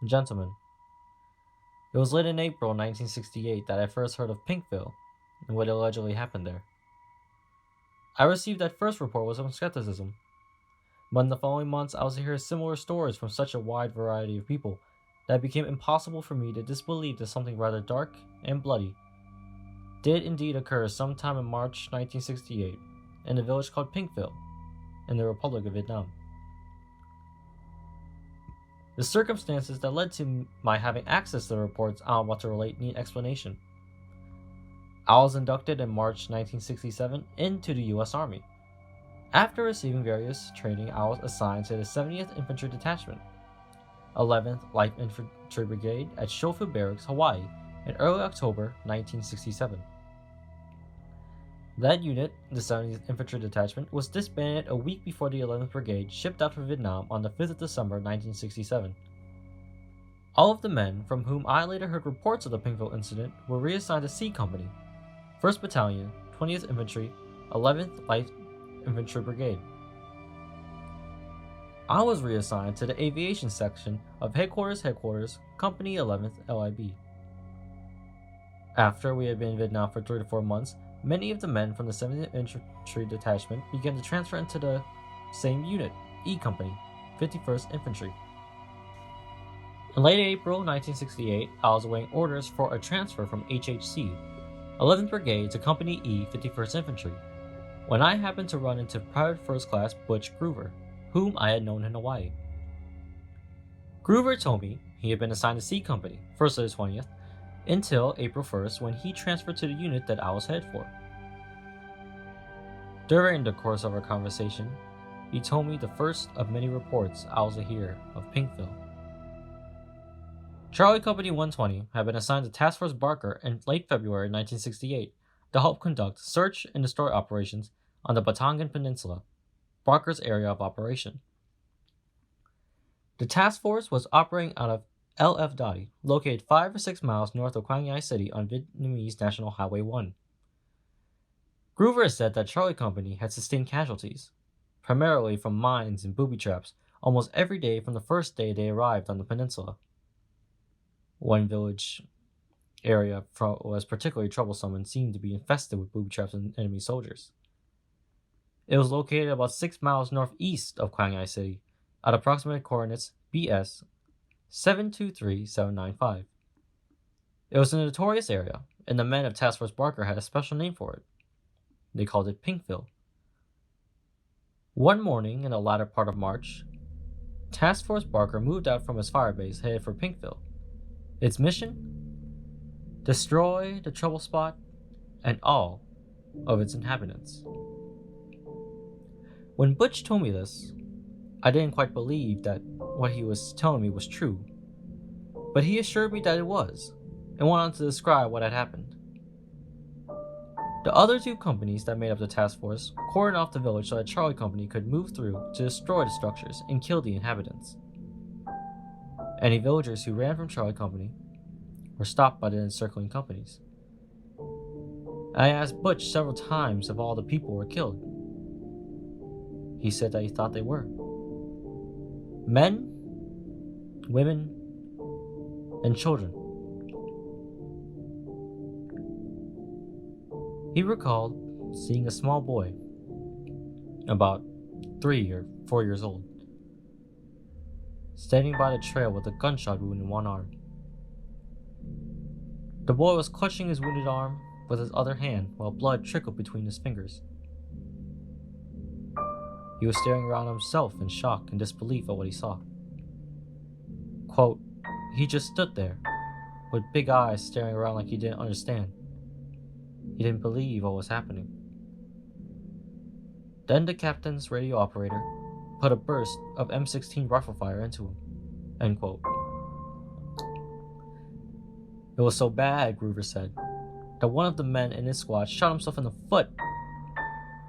Gentlemen, it was late in April 1968 that I first heard of Pinkville and what allegedly happened there. I received that first report with some skepticism, but in the following months I was to hear similar stories from such a wide variety of people that it became impossible for me to disbelieve that something rather dark and bloody did indeed occur sometime in March 1968 in a village called Pinkville in the Republic of Vietnam. The circumstances that led to my having access to the reports I am about to relate need explanation. I was inducted in March 1967 into the U.S. Army. After receiving various training, I was assigned to the 70th Infantry Detachment, 11th Light Infantry Brigade at Shofu Barracks, Hawaii, in early October 1967. That unit, the 70th Infantry Detachment, was disbanded a week before the 11th Brigade shipped out for Vietnam on the 5th of December 1967. All of the men from whom I later heard reports of the Pinkville incident were reassigned to C Company, 1st Battalion, 20th Infantry, 11th Light Infantry Brigade. I was reassigned to the Aviation Section of Headquarters, Company 11th LIB. After we had been in Vietnam for 3 to 4 months, many of the men from the 70th Infantry Detachment began to transfer into the same unit, E Company, 51st Infantry. In late April 1968, I was awaiting orders for a transfer from HHC, 11th Brigade to Company E, 51st Infantry, when I happened to run into Private First Class Butch Groover, whom I had known in Hawaii. Groover told me he had been assigned to C Company, 1st to the 20th, until April 1st when he transferred to the unit that I was headed for. During the course of our conversation, he told me the first of many reports I was to hear of Pinkville. Charlie Company 120 had been assigned to Task Force Barker in late February 1968 to help conduct search and destroy operations on the Batangan Peninsula, Barker's area of operation. The task force was operating out of LF Dottie, located 5 or 6 miles north of Quang Ngai City on Vietnamese National Highway 1. Groover said that Charlie Company had sustained casualties, primarily from mines and booby traps, almost every day from the first day they arrived on the peninsula. One village area was particularly troublesome and seemed to be infested with booby traps and enemy soldiers. It was located about 6 miles northeast of Quang Ngai City, at approximate coordinates BS 723795. It was a notorious area, and the men of Task Force Barker had a special name for it. They called it Pinkville. One morning in the latter part of March, Task Force Barker moved out from his firebase headed for Pinkville. Its mission? Destroy the trouble spot and all of its inhabitants. When Butch told me this, I didn't quite believe that what he was telling me was true, but he assured me that it was, and went on to describe what had happened. The other 2 companies that made up the task force cordoned off the village so that Charlie Company could move through to destroy the structures and kill the inhabitants. Any villagers who ran from Charlie Company were stopped by the encircling companies. I asked Butch several times if all the people were killed. He said that he thought they were. Men, women, and children. He recalled seeing a small boy, about 3 or 4 years old, standing by the trail with a gunshot wound in one arm. The boy was clutching his wounded arm with his other hand while blood trickled between his fingers. He was staring around himself in shock and disbelief at what he saw. Quote, he just stood there, with big eyes staring around like he didn't understand. He didn't believe what was happening. Then the captain's radio operator put a burst of M16 rifle fire into him. End quote. It was so bad, Groover said, that one of the men in his squad shot himself in the foot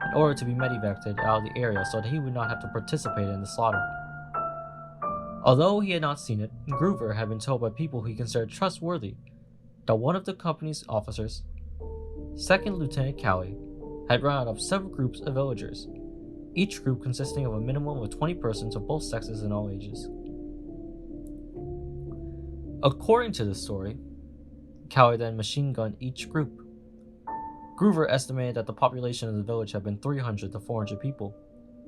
in order to be medevaced out of the area so that he would not have to participate in the slaughter. Although he had not seen it, Groover had been told by people he considered trustworthy that one of the company's officers, 2nd Lieutenant Cowie, had rounded up several groups of villagers, each group consisting of a minimum of 20 persons of both sexes and all ages. According to this story, Callie then machine gunned each group. Groover estimated that the population of the village had been 300 to 400 people,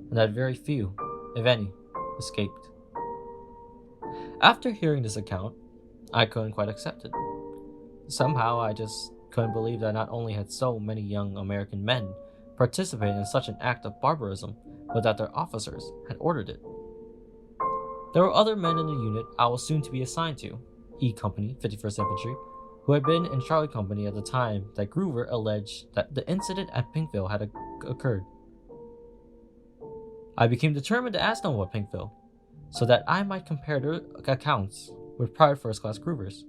and that very few, if any, escaped. After hearing this account, I couldn't quite accept it. Somehow, I just couldn't believe that not only had so many young American men participated in such an act of barbarism, but that their officers had ordered it. There were other men in the unit I was soon to be assigned to, E Company, 51st Infantry, who had been in Charlie Company at the time that Groover alleged that the incident at Pinkville had occurred. I became determined to ask them about Pinkville, so that I might compare their accounts with Private First Class Groover's.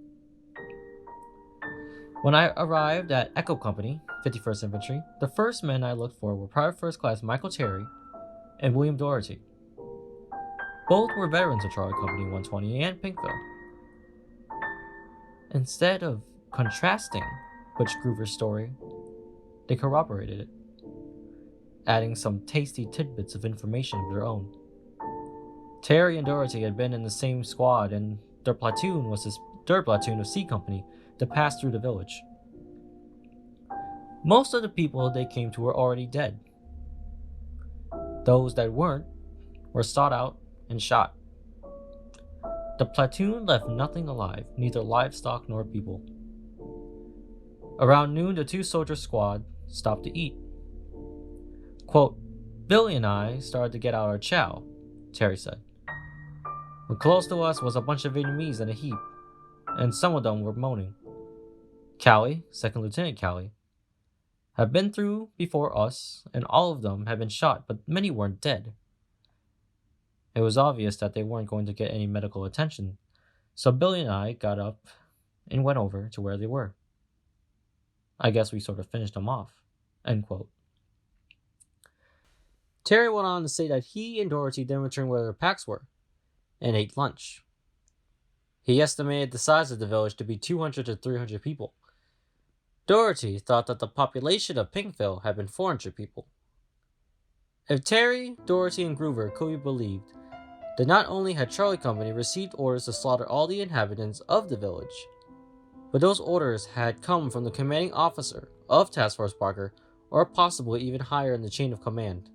When I arrived at Echo Company, 51st Infantry, the first men I looked for were Private First Class Michael Terry and William Doherty. Both were veterans of Charlie Company 120 and Pinkville. Instead of contrasting Butch Groover's story, they corroborated it, adding some tasty tidbits of information of their own. Terry and Doherty had been in the same squad, and their platoon was his third platoon of C Company that passed through the village. Most of the people they came to were already dead. Those that weren't were sought out and shot. The platoon left nothing alive, neither livestock nor people. Around noon, the two soldier squad stopped to eat. Quote, Billy and I started to get out our chow, Terry said. When close to us was a bunch of Vietnamese in a heap, and some of them were moaning. Callie, Second Lieutenant Callie, had been through before us, and all of them had been shot, but many weren't dead. It was obvious that they weren't going to get any medical attention, so Billy and I got up and went over to where they were. I guess we sort of finished them off. End quote. Terry went on to say that he and Doherty then returned where their packs were and ate lunch. He estimated the size of the village to be 200 to 300 people. Doherty thought that the population of Pinkville had been 400 people. If Terry, Doherty, and Groover could be believed, then not only had Charlie Company received orders to slaughter all the inhabitants of the village, but those orders had come from the commanding officer of Task Force Barker, or possibly even higher in the chain of command.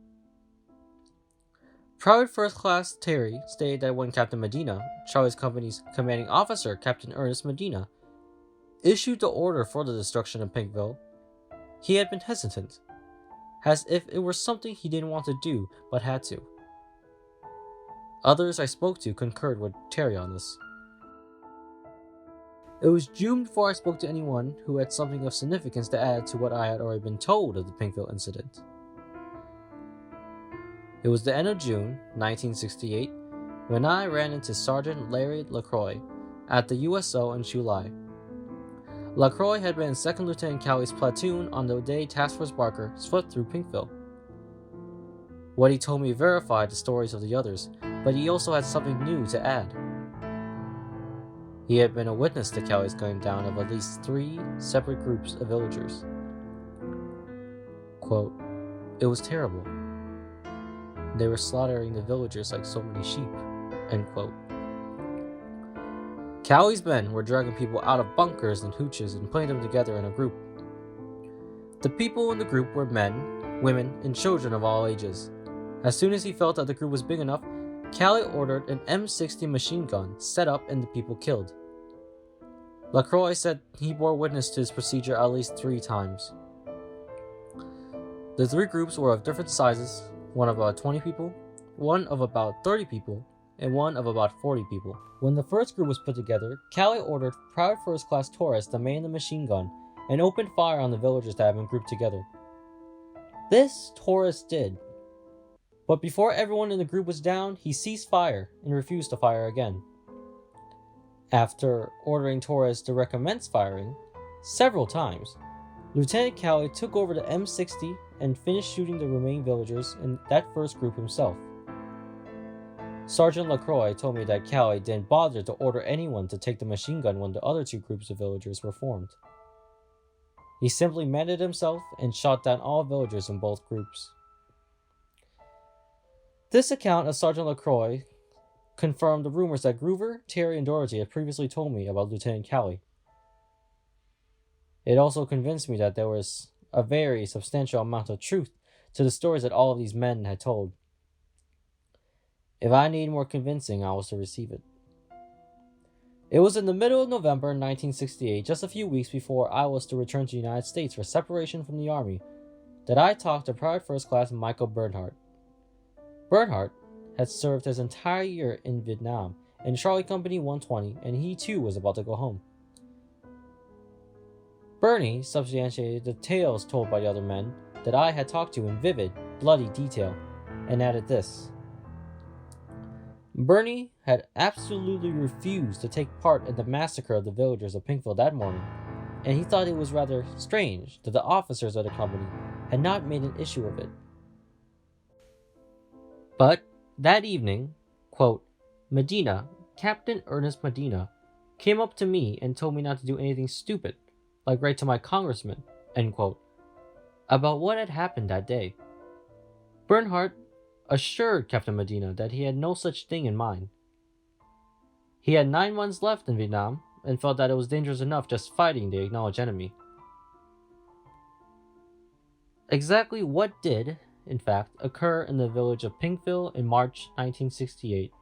Private First Class Terry stated that when Captain Medina, Charlie's Company's commanding officer, Captain Ernest Medina, issued the order for the destruction of Pinkville, he had been hesitant, as if it were something he didn't want to do but had to. Others I spoke to concurred with Terry on this. It was June before I spoke to anyone who had something of significance to add to what I had already been told of the Pinkville incident. It was the end of June, 1968, when I ran into Sergeant Larry LaCroix at the USO in July. LaCroix had been in 2nd Lieutenant Callie's platoon on the day Task Force Barker swept through Pinkville. What he told me verified the stories of the others, but he also had something new to add. He had been a witness to Callie's gunning down of at least 3 separate groups of villagers. Quote, It was terrible. They were slaughtering the villagers like so many sheep. End quote. Callie's men were dragging people out of bunkers and hooches and putting them together in a group. The people in the group were men, women, and children of all ages. As soon as he felt that the group was big enough, Callie ordered an M60 machine gun set up and the people killed. LaCroix said he bore witness to this procedure at least 3 times. The 3 groups were of different sizes, one of about 20 people, one of about 30 people, and one of about 40 people. When the first group was put together, Callie ordered Private First Class Torres to man the machine gun and opened fire on the villagers that had been grouped together. This Torres did, but before everyone in the group was down, he ceased fire and refused to fire again. After ordering Torres to recommence firing several times, Lieutenant Callie took over the M60 and finished shooting the remaining villagers in that first group himself. Sergeant LaCroix told me that Callie didn't bother to order anyone to take the machine gun when the other 2 groups of villagers were formed. He simply manned it himself and shot down all villagers in both groups. This account of Sergeant LaCroix confirmed the rumors that Groover, Terry, and Dorothy had previously told me about Lieutenant Cowley. It also convinced me that there was a very substantial amount of truth to the stories that all of these men had told. If I needed more convincing, I was to receive it. It was in the middle of November 1968, just a few weeks before I was to return to the United States for separation from the Army, that I talked to Private First Class Michael Bernhardt. Bernhardt had served his entire year in Vietnam in Charlie Company 120, and he too was about to go home. Bernie substantiated the tales told by the other men that I had talked to in vivid, bloody detail, and added this. Bernie had absolutely refused to take part in the massacre of the villagers of Pinkville that morning, and he thought it was rather strange that the officers of the company had not made an issue of it. But that evening, quote, Medina, Captain Ernest Medina, came up to me and told me not to do anything stupid, like write to my congressman, end quote, about what had happened that day. Bernhardt assured Captain Medina that he had no such thing in mind. He had 9 months left in Vietnam and felt that it was dangerous enough just fighting the acknowledged enemy. Exactly what did, in fact, occur in the village of Pinkville in March 1968,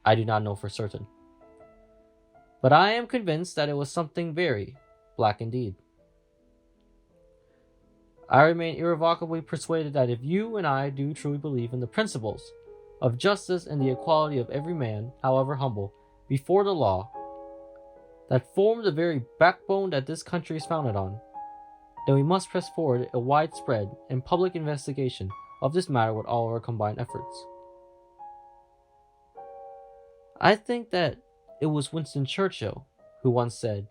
I do not know for certain. But I am convinced that it was something very black indeed. I remain irrevocably persuaded that if you and I do truly believe in the principles of justice and the equality of every man, however humble, before the law, that form the very backbone that this country is founded on, then we must press forward a widespread and public investigation of this matter with all our combined efforts. I think that it was Winston Churchill who once said,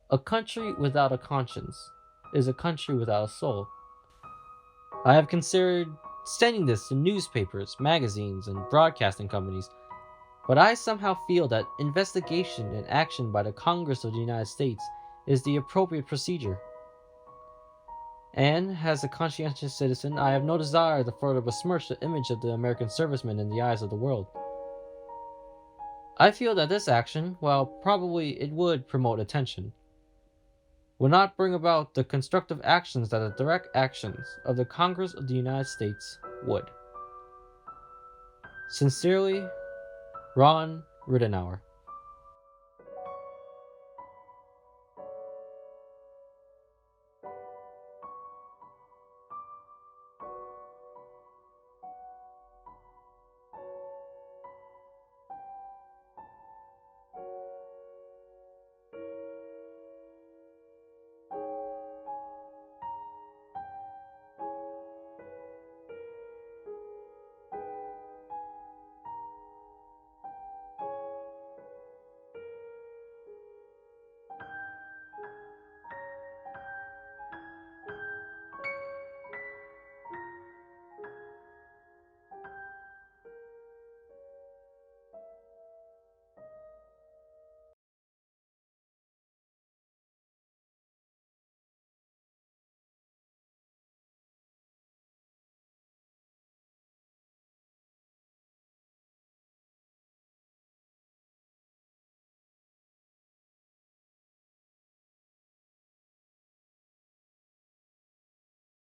"A country without a conscience is a country without a soul." I have considered sending this to newspapers, magazines, and broadcasting companies, but I somehow feel that investigation and action by the Congress of the United States is the appropriate procedure. And, as a conscientious citizen, I have no desire to further besmirch the image of the American servicemen in the eyes of the world. I feel that this action, while probably it would promote attention, will not bring about the constructive actions that the direct actions of the Congress of the United States would. Sincerely, Ron Ridenhour.